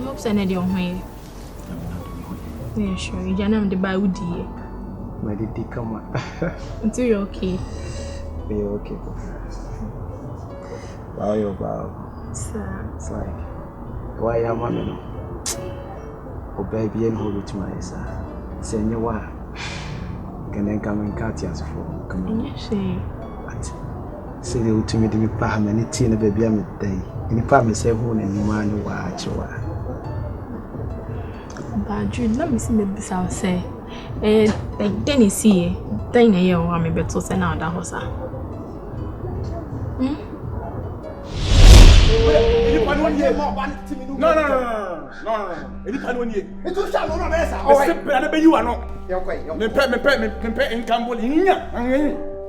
hope so na dey on here. Yeah, sure. You janam the buy woody. My did come Until you're okay. You're okay. Wow, you're wow. Sir. It's like, why am I no? Oh, baby, and hold it to my sir. Say, you what? Can then come and cut us for come on. Yes, she. Say, the ultimate me, Pam, and it's in a baby, I'm a day. And if I'm a seven and one watch you are. But Jude, let me see maybe I'll say. Like Denny see, then a year or maybe to send out the house. No. Any pan one year. It was shall not answer. Oh, you are not. Me pet in Campbell in here.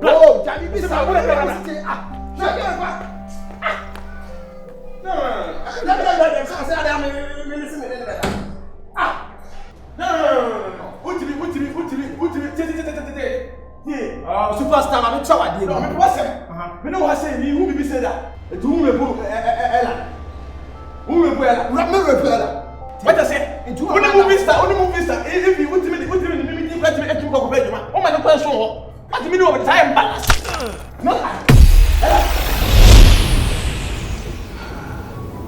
Oh, Johnny, this is what I say. Superstar, I'm trouble. No, me was him. Me know what say. Who be say that? It who me put Ella. Who me put Ella? Not me put Ella. What I say? Only movie star. If you ultimate, me let me get you go bed. Oh my God, so what do you know about time balance? No.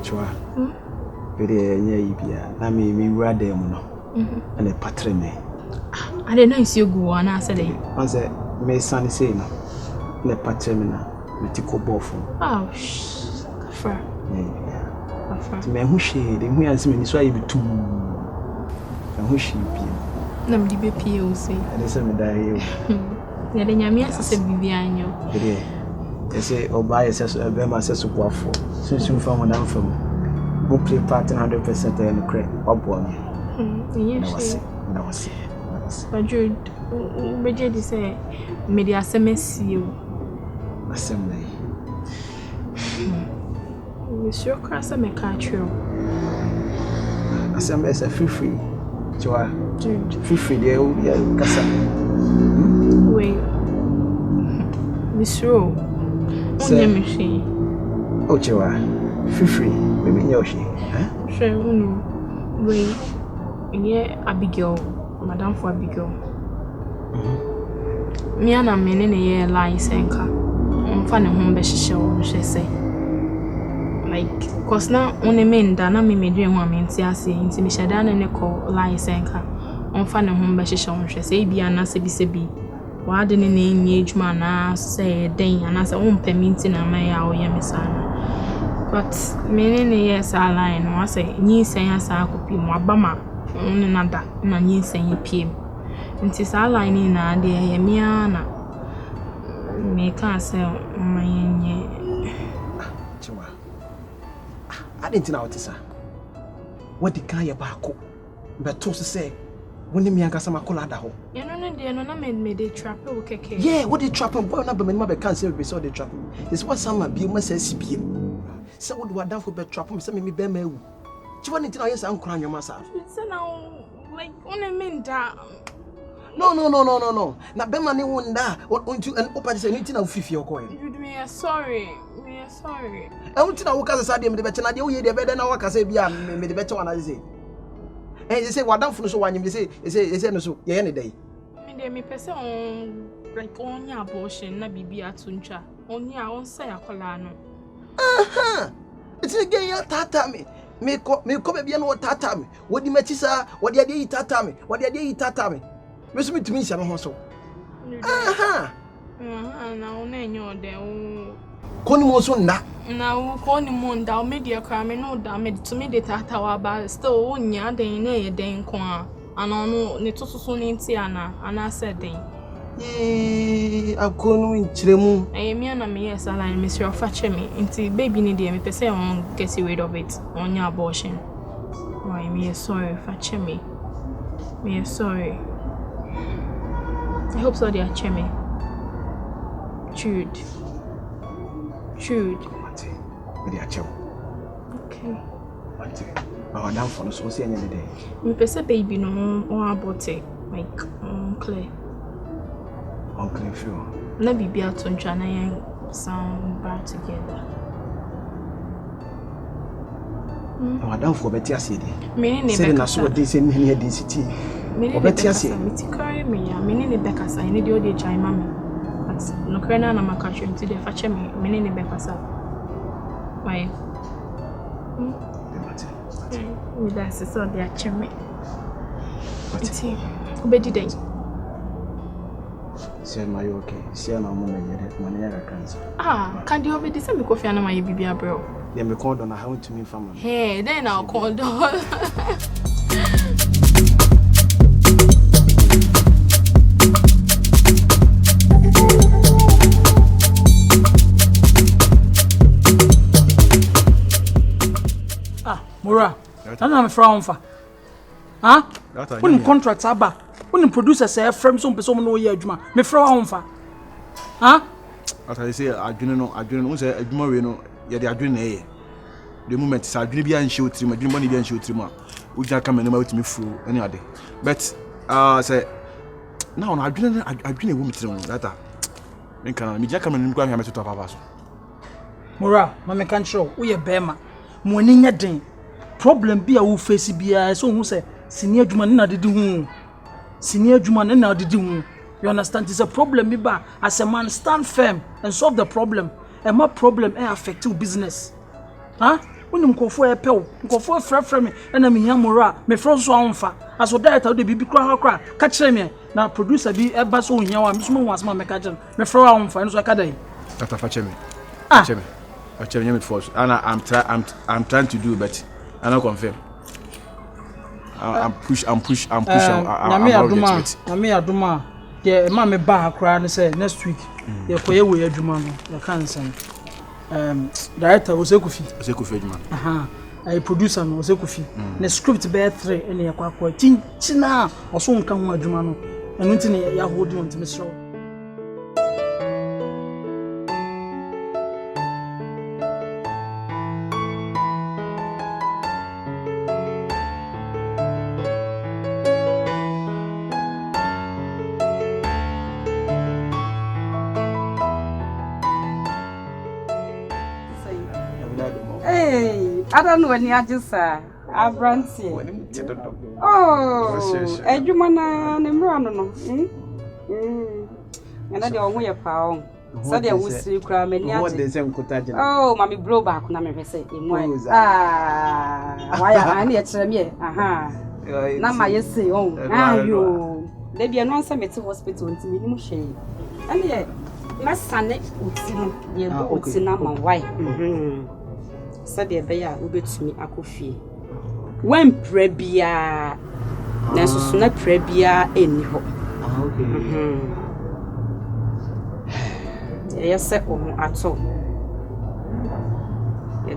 Chua. Very near Ibia. I mean, me rather no. And a patron. I didn't know you go on. I said, I said, may son say no. Le patron. Metiko bofo. Oh, shh. Kafra. Yeah. Kafra. Me who she, the who has me so I be too. And who she be. Nam di be POC. And say me die here. Ya de nyame asese bibianyo. Yeah. They say oba yes so be ma say so kwafo. Since you from one from. Go play part 100% and credit. Obo me. Yes. That was it. But Jude, Bridget say media SMS you. Assembly. Monsieur Crassa Mecatrio. Assembly is a free. Joa. Jude. Free there, Cassa. Wait. Monsieur. Only machine. Oh, Joa. Free. Maybe Yoshi. Sure, wait. Yeah, Abigail. Madame for Abigail. Me and a man in a year lie senka. Funny home be show, she say. Like, cause now only men that na me dream one mean see into me shadan and echo lie senka. On funny home be show, she say, be an answer be. Why didn't name age man say day and as a own permitting a may our yamisana. But many years are lying, I say, ye say as I could be more bama, only another, and ye say PM. And tis our line in a dear Miana. Me can't say my Chuma. I didn't know what to say. What the guy about? But to say, when the Mianca sama colada ho. You know, dear, no, made they trap okay. Yeah, what they trap and boy, not but my can't say we saw the trap. It's what some be must say CPM. So what do I done for bed trap me? Some me be me. You want to know yes, I'm crying your myself. It's now like only mean that. No. Na be mani wonder what you and open say anything of 50 or coin. Me sorry. I want to know what can say the better na dey we dey better na what can say bia me the better one I say. Eh you say what down for so one you say no so ye any day. Me dey me person on like on abortion na bibi atuncha. On ya on say akola no. It's again ya tata me. Me come bia no tata me. What di matisa, what dey dey tata me. What dey tata me. Me so me to me sia no ho so. Na ona enyo de o. Koni mo so nda. Na o koni mo nda o media kra me no da me to me de tata wa ba still onya den na ye den ko a. Ana no ne to so ne nti ana said den. Akonu nchiremu. Me na me yes ala me sure fache me nti baby ni de me pese on get rid of it onya abortion. Why me sorry fache me. Me sorry. I hope so they are chemi. Jude. They are chemi. Okay. Our down for us was any day. Me pese baby no or about it like Uncle Phil. Na bibi atuncha na yen sound back together. Madam for better said. Meaning Say na so dey say near the city. Better say. Me ti carry me ya. Meaning better say. I need the other chai mama. But no krena na makacho nti dey fache me. Meaning better say. Why? Me da se so dey ache me. Iti. Obedi dey. Say my okay. Say na mo me yere money ya cancer. Can you obedi say me kofi na my bibia bro? Yeah, me call on how to me family. Hey, then I'll call on. Mura, I'm a frown for. When contracts are back, when the producers say from some person no year, me frown for. As I say, I don't say a no, yet I do the moment is I dream be and shoot him, I dream money be and shoot him. We can't come and about me through any other. But say now I dream a woman to that. Me can me just come and go and to Papa. Mura, Mamma can't show we a bema. Morning a day. Problem be a who face be so who say senior Juman na did who. Senior Juman na did who. You understand? It's a problem, Biba. As a man, stand firm and solve the problem. And my problem affect your business. When you go for a pill, go for a friend me, and I'm here, Mura, me froze so on fa. As for that, I'll be cry, catch me. Now, producer be a bass on here, I'm small once, my catcher, me throw on fa, and so I can't. Dr. Fachemi. Fachemi force. And I'm trying to do, but I don't confirm. I'm push. I'm Aduma. Yeah, mammy bar cry and say next week. You're quite away, Jumano. You can't send. Director was Ekufi man. I producer no was Ekufi. The script bear 3 and you are quite china or soon come with Jumano. And nothing you hold on to Miss Rowe. I don't know when you just Abranti. Oh, Edumana Nemrano. And I don't wear pound. So there was a crime and oh, Mammy blow back when I say, why I need to me. Now my yes, oh, you. They be announced me to hospital into minimum shade. And yet, my son would see the boots in my wife. Said the bear will be to me a coffee. When prebia, Nasso not prebia anyhow. Yes, sir, at all.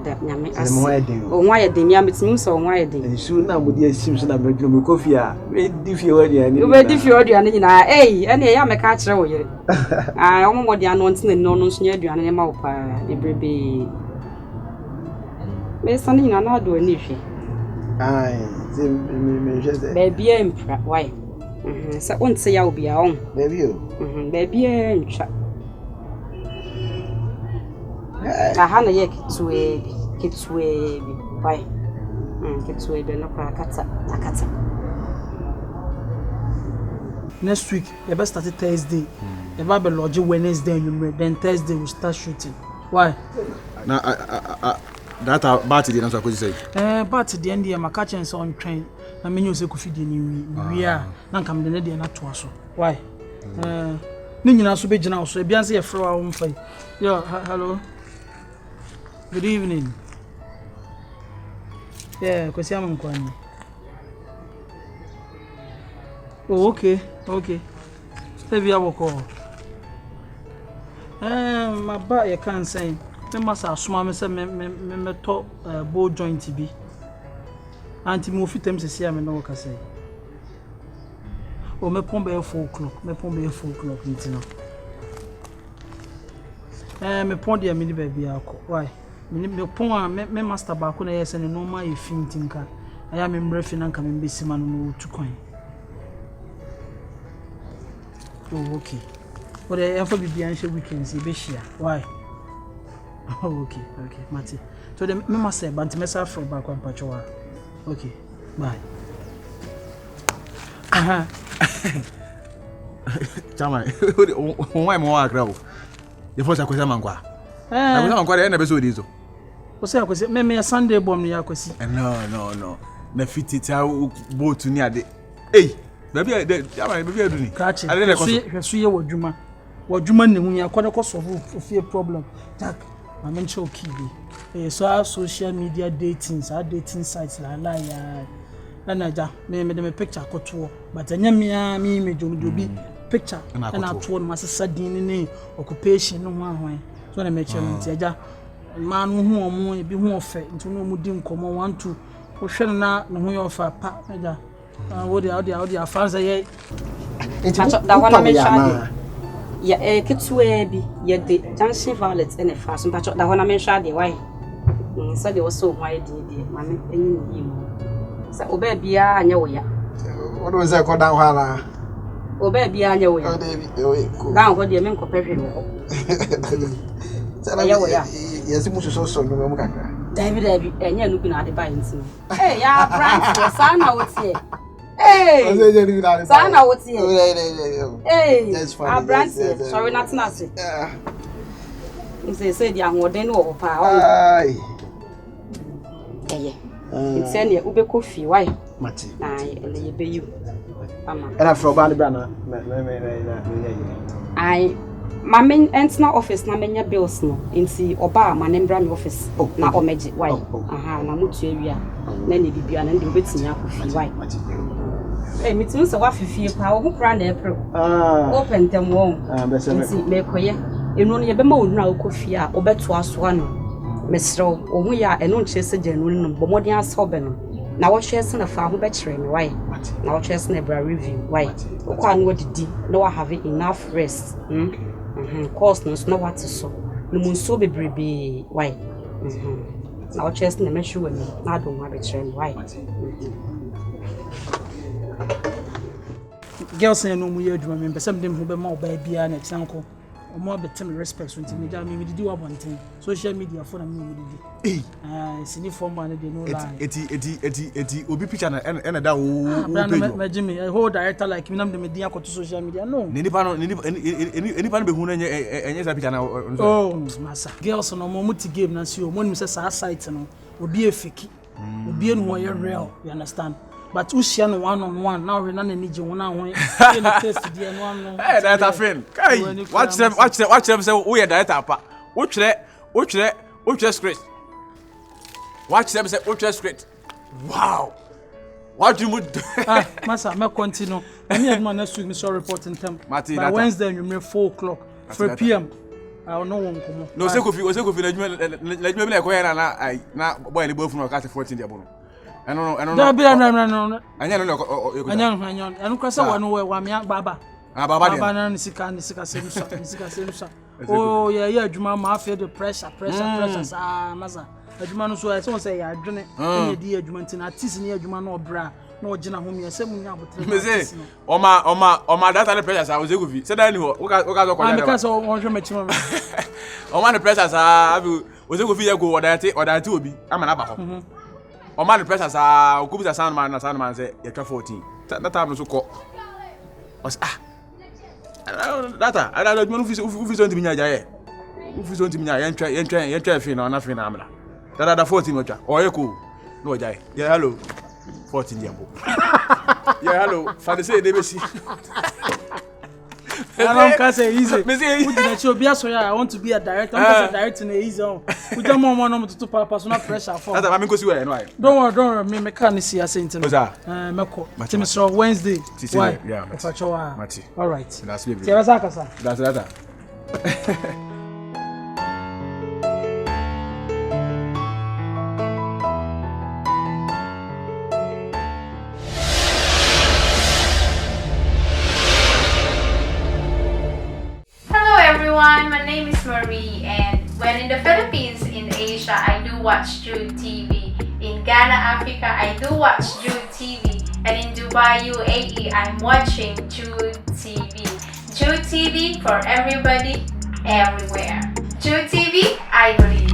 That Yammy as why a demiam it means so why they soon now would you seem to have bedroom coffee? If you already and I, and I am a catcher. I almost what the announcing the nonsense near you and a maupa, a baby. May something not do anything. Baby, why? So won't say I'll be on. Baby, and chat. I had a yak to a kids way. Why? Kids way, but no crackata. Next week, you best start Thursday. The Bible lodge Wednesday, then Thursday we start shooting. Why? Now, that about the answer could say. But the end of my catchings on train. I mean, you say could feed in we are not come the lady not to us. Why? Nina so be now, so Biancy a fro our own fight. Yeah, hello. Good evening. Yeah, because I'm going. Oh, okay. Stay via call. My back, you can't say. Me must have swam me top bow joint be. Auntie Mofi them say me no can say. Oh, me pon be 4 o'clock. Me pon be 4 o'clock ntina. Me pon dia me baby akọ. Why? Me pon me master ba ko na yes no normal e fin tinka. Aya me mrefi na nka me besi ma no tu kwan. Oh, okay. But I for be an weekends e be share. Why? Oh, okay, Mati. So the me must say, but me say from back on Pachoa. Okay, bye. Chama, why mo akra o? The first akwesa mankwa. Akwesa mankwa dey na be so di so. O say akwesa me Sunday bomb ni akwesi. No. Na fitita boat ni ade. Hey, baby chama baby adu ni. Kachi. Hweso ye wadwuma. Wadwuma ne hu ya kwada ko solve ofie problem. Jack, ma men show kibi. So social media dating sites la ya. Na ja me dem picture koto but anya me image obi picture na to no masesa din ni occupation no ho ahwan so na me chere nti aja ma no hu omo e bi hu ofe nti no mu di nkomo 1 2 wo hwe na no hu yo fa pa aja wo dia afanza ye da wana me shade ya kitwe bi ye de junction violet ene fa so da wana me shade why so de wo so why de ma me enyi ni mu sa oba bia anya wo ya what was I call down hala oba bia anya wo ya oh David oh down go de me nko pehwe wo anya wo ya yes mu so no mu kakra David enya no bi na ade ba nti ya branch wo sana wo tie sana wo tie that's fine a branch sorry not say say di ahoden wo pa ai it's any ube coffee why Mati na ele be you mama era from band na I my main entna office na menya bills no nti oba ma nembra me office na omeji why na mutu awia na ne bibia na ndi obetini akofi why meeting so wa fifie pa wo kura na april open them won nti me koye enu no ye be ma onu na okofi a obeto aso ano mesro ohu ya eno nchese janu no bomodin asobe no na wo hwese na fa ho be kire me why na wo hwese na bra review why okwa no didi na wa have enough rest course no so what so no mun so bebrebe why na wo hwese na me hwe me na do ma be kire me why girls no mu ye adwuma me pesem dem ho be ma oba bia na kyanko omo betem respect so nti me ja me didi wa bonten social media for na me didi sini form ba na dey no lie eti obi picture na ena da wo page me jimmy a whole director like me nam dem dey akoto social media no ni nipa no be hu na enye sa picture na oh masa girls no mo muti game na si o mo nim say sa site no obi e fake obi e no ye real you understand but ushia no one on one now we na niji wona ho in test dia no no eh that a friend kai watch them say we are director apa wo twere script watch them say wo twere script wow what do you masa me continue me adma next week me so report in time by Wednesday you may 4:00 3 p.m. I don't know one komo no say kofi na juma na ko ya na boy ni bofu no ka 14 dia bono no anya anu kwasa wanu we wa me baba baba na nisika senusa oh yeah adwuma ma afia the pressure sa masa adwuma no so I say ya adwene enye di adwuma ntina artist ni adwuma no obra na ogina ho me se munya abotre me say o ma data the pressure sa o ze gofi se da ni ho o ka zo kwa because o hwe machima o ma the pressure sa abi o ze gofi ya go odate obi ama na ba ho o ma the pressure sa o kubi sa sound man say ya 14 na time no so ko was data I don't know if so ntiminya jaye if so ntiminya yentwa fi na fi na amla dada 14 ocha oyeko no jaye yeah hello 14 yambo yeah hello fa de say dey be si I don't say easy. I want to be a director. I'm directing easy. We don't want to personal pressure for. That's why I'm going to see where. Don't worry. Me can't see us into. Meko. Timmy Wednesday. Why? Yeah. Mati. All right. That's it. That's that. My name is Marie, and when in the Philippines, in Asia, I do watch Jude TV. In Ghana, Africa, I do watch Jude TV. And in Dubai, UAE, I'm watching Jude TV. Jude TV for everybody, everywhere. Jude TV, I believe.